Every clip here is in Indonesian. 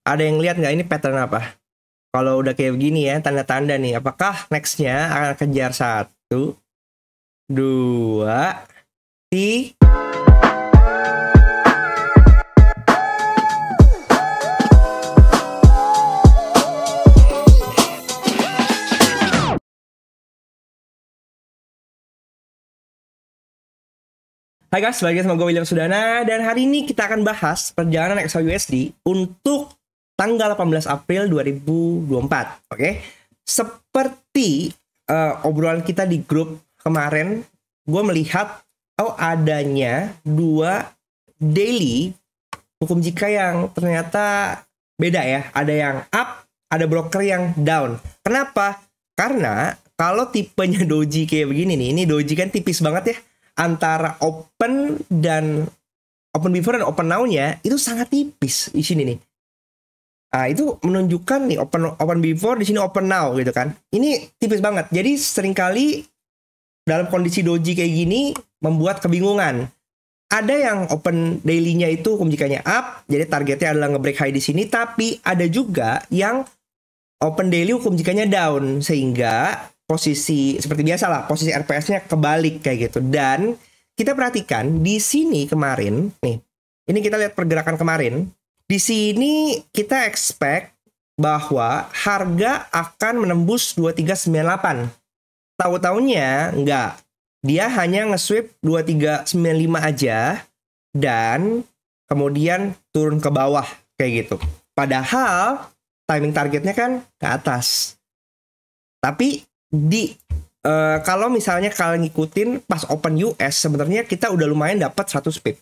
Ada yang lihat nggak ini pattern apa? Kalau udah kayak begini ya, tanda-tanda nih. Apakah nextnya akan kejar 1, 2, 3. Hai guys, balik lagi sama gue William Sudana. Dan hari ini kita akan bahas perjalanan XAUUSD untuk tanggal 18 April 2024. Oke, seperti obrolan kita di grup kemarin, gue melihat adanya 2 daily hukum jika yang ternyata beda ya. Ada yang up, ada broker yang down. Kenapa? Karena kalau tipenya doji kayak begini nih, ini doji kan tipis banget ya. Antara open dan open before dan open now-nya itu sangat tipis di sini nih. Nah, itu menunjukkan nih open before, di sini open now gitu kan. Ini tipis banget. Jadi seringkali dalam kondisi doji kayak gini membuat kebingungan. Ada yang open daily-nya itu hukum jikanya up, jadi targetnya adalah nge-break high di sini, tapi ada juga yang open daily hukum jikanya down, sehingga posisi seperti biasa lah, posisi RPS-nya kebalik kayak gitu. Dan kita perhatikan di sini kemarin nih, ini kita lihat pergerakan kemarin. Di sini kita expect bahwa harga akan menembus 2398. Tahu-taunya enggak. Dia hanya nge-sweep 2395 aja dan kemudian turun ke bawah kayak gitu. Padahal timing targetnya kan ke atas. Tapi kalau misalnya kalian ngikutin pas open US, sebenarnya kita udah lumayan dapat 100 pip.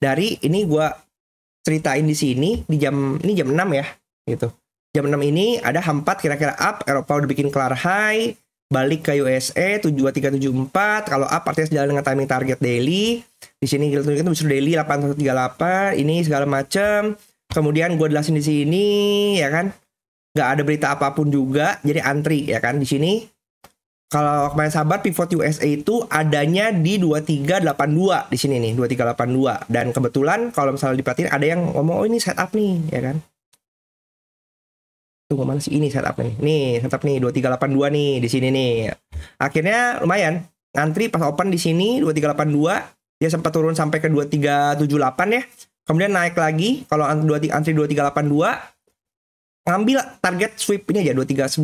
Dari ini gue ceritain di sini di jam 6 ya gitu. Jam 6 ini ada H4 kira-kira up, Eropa udah bikin kelar high, balik ke USA 72374. Kalau up artinya sejalan dengan timing target daily. Di sini kita tunjukin bisa daily 8138, ini segala macam. Kemudian gue jelasin di sini ya kan. Nggak ada berita apapun juga, jadi antri ya kan di sini. Kalau kemarin sahabat pivot USA itu adanya di 2382 di sini nih, 2382. Dan kebetulan kalau misalnya diperhatiin ada yang ngomong ini setup nih ya kan. Tunggu mana sih ini setup nih. Nih, setup nih 2382 nih di sini nih. Akhirnya lumayan ngantri pas open di sini 2382, dia sempat turun sampai ke 2378 ya. Kemudian naik lagi kalau antri 2382. Ngambil target sweep ini aja 2395.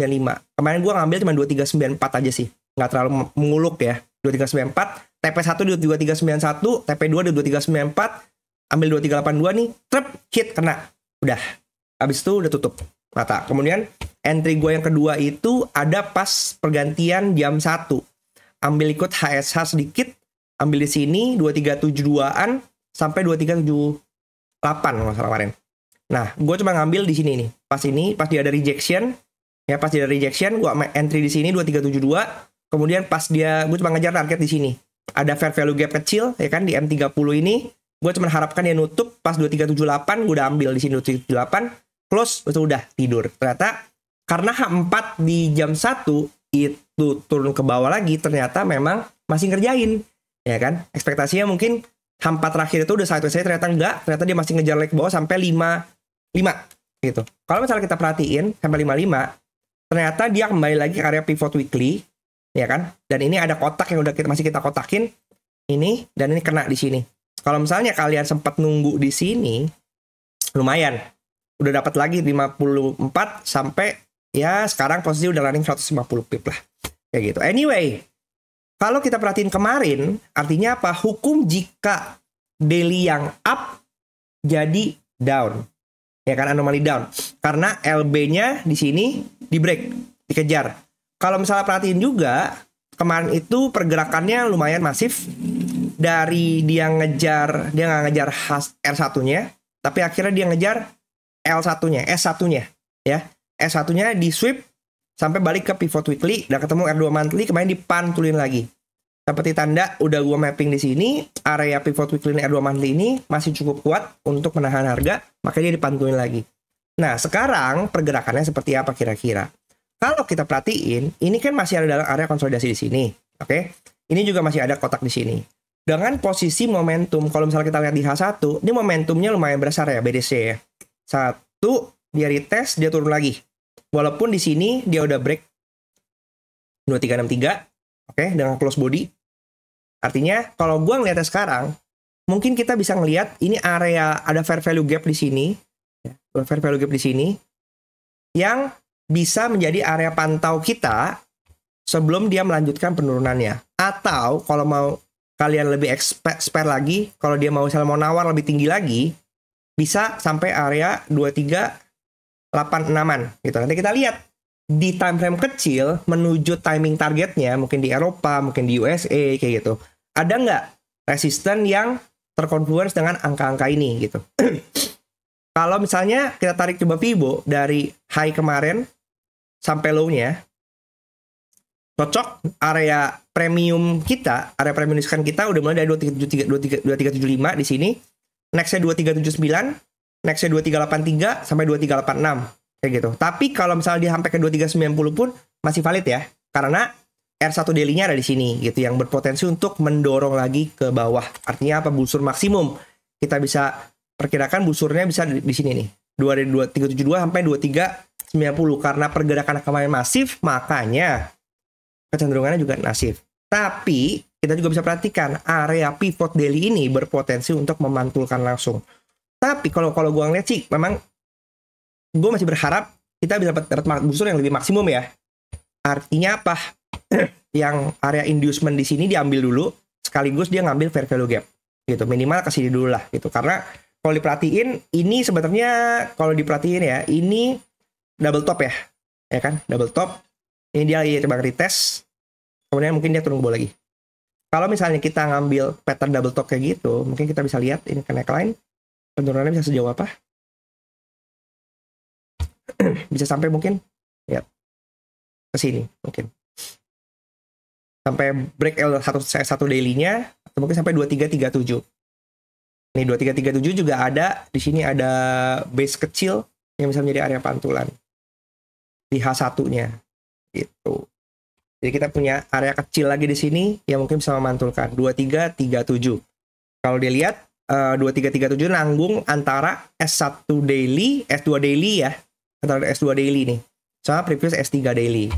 Kemarin gue ngambil cuma 2394 aja sih. Nggak terlalu menguluk ya. 2394, TP1 di 2391, TP2 di 2394, ambil 2382 nih, trap hit kena. Udah. Habis itu udah tutup mata. Kemudian entry gue yang kedua itu ada pas pergantian jam 1. Ambil ikut HSH sedikit, ambil di sini 2372-an sampai 2378 nggak salah kemarin. Nah, gue cuma ngambil di sini nih. Pas dia ada rejection. Ya, pas dia ada rejection, gue entry di sini 2372. Kemudian pas gue cuma ngejar target di sini. Ada fair value gap kecil, ya kan, di M30 ini. Gue cuma harapkan dia nutup pas 2378, gue udah ambil di sini 2378. Close, itu udah tidur. Ternyata, karena H4 di jam 1, itu turun ke bawah lagi, ternyata memang masih ngerjain. Ya kan, ekspektasinya mungkin H4 terakhir itu udah sideways, ternyata enggak. Ternyata dia masih ngejar leg ke bawah sampai 5 gitu. Kalau misalnya kita perhatiin sampai 55, ternyata dia kembali lagi ke area pivot weekly, ya kan? Dan ini ada kotak yang masih kita kotakin ini, dan ini kena di sini. Kalau misalnya kalian sempat nunggu di sini, lumayan. Udah dapat lagi 54 sampai ya sekarang posisi udah running 150 pip lah. Kayak gitu. Anyway, kalau kita perhatiin kemarin, artinya apa? Hukum jika daily yang up jadi down. Ya kan, anomali down. Karena LB-nya di sini di break, dikejar. Kalau misalnya perhatiin juga, kemarin itu pergerakannya lumayan masif. Dari dia nggak ngejar R1-nya, tapi akhirnya dia ngejar L1-nya, S1-nya. Ya, S1-nya di sweep sampai balik ke pivot weekly, dan ketemu R2 monthly, kemarin dipantulin lagi. Seperti tanda udah gua mapping di sini, area pivot weekly R2 monthly ini masih cukup kuat untuk menahan harga, makanya dia dipantulin lagi. Nah, sekarang pergerakannya seperti apa kira-kira? Kalau kita perhatiin, ini kan masih ada dalam area konsolidasi di sini, oke? Ini juga masih ada kotak di sini. Dengan posisi momentum, kalau misalnya kita lihat di H1, ini momentumnya lumayan besar ya, BDC ya. 1, dia retest, dia turun lagi. Walaupun di sini dia udah break 2363, oke, dengan close body. Artinya kalau gua ngeliatnya sekarang, mungkin kita bisa ngelihat ini area ada fair value gap di sini, ya, fair value gap di sini, yang bisa menjadi area pantau kita sebelum dia melanjutkan penurunannya. Atau kalau mau kalian lebih expert lagi, kalau dia mau misalnya mau nawar lebih tinggi lagi, bisa sampai area 2386-an gitu. Nanti kita lihat di time frame kecil menuju timing targetnya, mungkin di Eropa, mungkin di USA kayak gitu. Ada nggak resisten yang terkonfluence dengan angka-angka ini gitu. Kalau misalnya kita tarik coba Fibo dari high kemarin sampai low-nya, cocok area premium kita, area premium discount kita udah mulai dari 2375 di sini. Next-nya 2379, next-nya 2383 sampai 2386 kayak gitu. Tapi kalau misalnya dia sampai ke 2390 pun masih valid ya. Karena R1 daily-nya ada di sini gitu yang berpotensi untuk mendorong lagi ke bawah. Artinya apa? Busur maksimum. Kita bisa perkirakan busurnya bisa di sini nih. 2372 sampai 2390 karena pergerakan kemarin masif, makanya kecenderungannya juga masif. Tapi kita juga bisa perhatikan area pivot daily ini berpotensi untuk memantulkan langsung. Tapi kalau gue ngeliat sih, memang gue masih berharap kita bisa dapat busur yang lebih maksimum ya. Artinya apa? Yang area inducement di sini diambil dulu, sekaligus dia ngambil fair value gap gitu. Minimal ke sini dulu lah gitu. Karena kalau diperhatiin, ini sebenarnya kalau diperhatiin ya, ini double top ya kan? Double top. Ini dia coba retest. Kemudian mungkin dia turun ke bawah lagi. Kalau misalnya kita ngambil pattern double top kayak gitu, mungkin kita bisa lihat ini ke neckline. Penurunannya bisa sejauh apa? Bisa sampai mungkin ya ke sini mungkin. Sampai break L1 daily-nya atau mungkin sampai 2337. Nih 2337 juga ada di sini ada base kecil yang bisa menjadi area pantulan. Di H1-nya gitu. Jadi kita punya area kecil lagi di sini yang mungkin bisa memantulkan 2337. Kalau dilihat 2337 nanggung antara S1 daily, S2 daily ya, antara S2 daily nih, sama previous S3 daily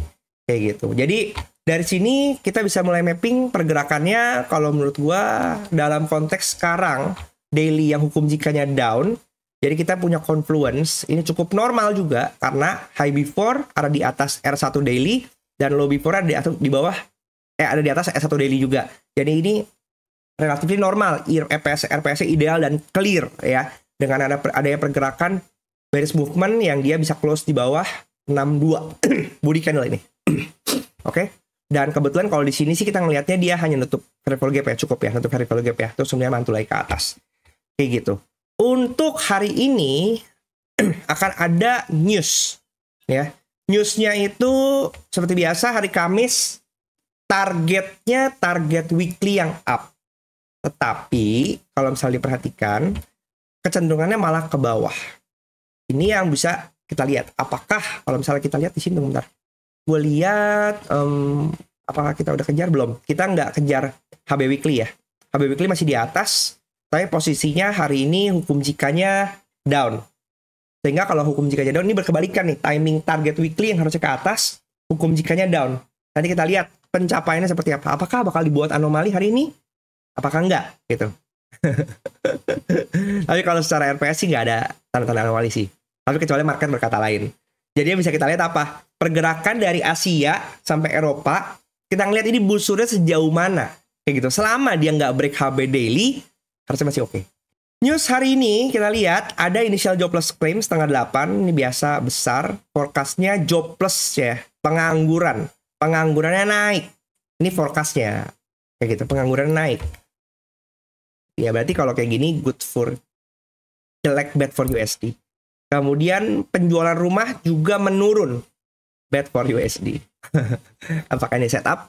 kayak gitu. Jadi dari sini kita bisa mulai mapping pergerakannya. Kalau menurut gua dalam konteks sekarang daily yang hukum jikanya down, jadi kita punya confluence ini cukup normal juga karena high before ada di atas R1 daily dan low before ada di bawah ada di atas S1 daily juga. Jadi ini relatif normal, RPS ideal dan clear ya, dengan adanya pergerakan bearish movement yang dia bisa close di bawah 62 body candle ini. Oke. Dan kebetulan kalau di sini sih kita ngelihatnya dia hanya nutup fair value gap ya, cukup ya, nutup fair value gap ya. Terus kemudian mantul lagi ke atas. Kayak gitu. Untuk hari ini akan ada news ya. Newsnya itu seperti biasa hari Kamis targetnya target weekly yang up. Tetapi kalau misalnya diperhatikan kecenderungannya malah ke bawah. Ini yang bisa kita lihat. Apakah kalau misalnya kita lihat di sini bentar. Gue lihat apakah kita udah kejar belum? Kita nggak kejar HB weekly ya. HB weekly masih di atas. Tapi posisinya hari ini hukum jikanya down. Sehingga kalau hukum jikanya down, ini berkebalikan nih. Timing target weekly yang harusnya ke atas, hukum jikanya down. Nanti kita lihat pencapaiannya seperti apa. Apakah bakal dibuat anomali hari ini? Apakah enggak? Gitu. Tapi kalau secara RPS sih nggak ada tanda-tanda anomali sih. Tapi kecuali market berkata lain. Jadi yang bisa kita lihat apa? Pergerakan dari Asia sampai Eropa, kita ngeliat ini busurnya sejauh mana. Kayak gitu. Selama dia nggak break HB daily, harusnya masih oke. News hari ini kita lihat ada initial jobless claim setengah 8. Ini biasa besar. Forecastnya jobless ya. Pengangguran. Penganggurannya naik. Ini forecastnya. Kayak gitu. Pengangguran naik. Ya berarti kalau kayak gini good for jelek, bad for USD. Kemudian penjualan rumah juga menurun. Bad for USD. Apakah ini setup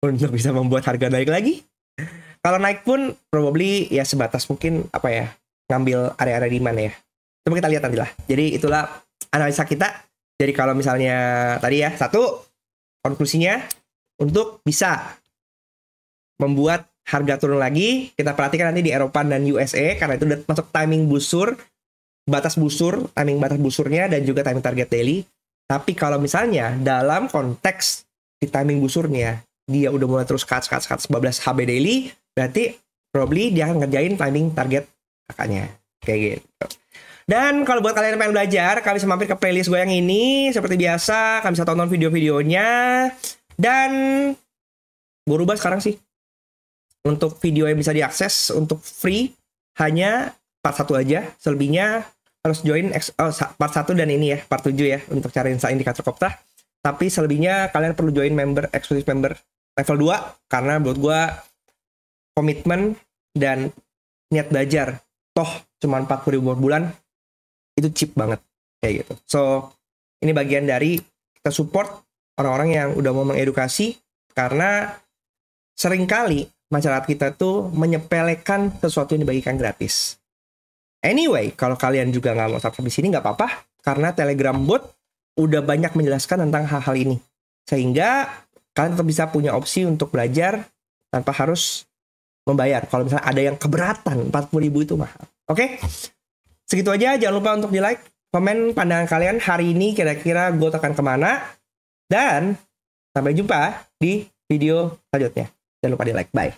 untuk bisa membuat harga naik lagi? Kalau naik pun probably ya sebatas mungkin apa ya, ngambil area-area di mana ya. Coba kita lihat nanti lah. Jadi itulah analisa kita. Jadi kalau misalnya tadi ya, satu konklusinya untuk bisa membuat harga turun lagi, kita perhatikan nanti di Eropa dan USA karena itu udah masuk timing busur. batas busur, timing batas busurnya dan juga timing target daily. Tapi kalau misalnya dalam konteks di timing busurnya dia udah mulai terus cut 12 HB daily, berarti probably dia akan ngerjain timing target kakaknya. Kayak gitu. Dan kalau buat kalian yang pengen belajar, kalian bisa mampir ke playlist gue yang ini. Seperti biasa, kalian bisa tonton video-videonya. Dan gue rubah sekarang sih. Untuk video yang bisa diakses untuk free, hanya part 1 aja. Selebihnya harus join part 1 dan ini ya, part 7 ya. Untuk cari indikator Kopta. Tapi selebihnya kalian perlu join eksklusif member level 2. Karena menurut gue komitmen dan niat belajar. Toh cuma 40.000 per bulan. Itu cheap banget. Kayak gitu. So, ini bagian dari kita support orang-orang yang udah mau mengedukasi. Karena seringkali masyarakat kita tuh menyepelekan sesuatu yang dibagikan gratis. Anyway, kalau kalian juga nggak mau subscribe di sini nggak apa-apa, karena Telegram bot udah banyak menjelaskan tentang hal-hal ini, sehingga kalian tetap bisa punya opsi untuk belajar tanpa harus membayar. Kalau misalnya ada yang keberatan, 40.000 itu mahal. Oke, segitu aja. Jangan lupa untuk di like, komen pandangan kalian hari ini kira-kira gue akan kemana, dan sampai jumpa di video selanjutnya. Jangan lupa di like, bye.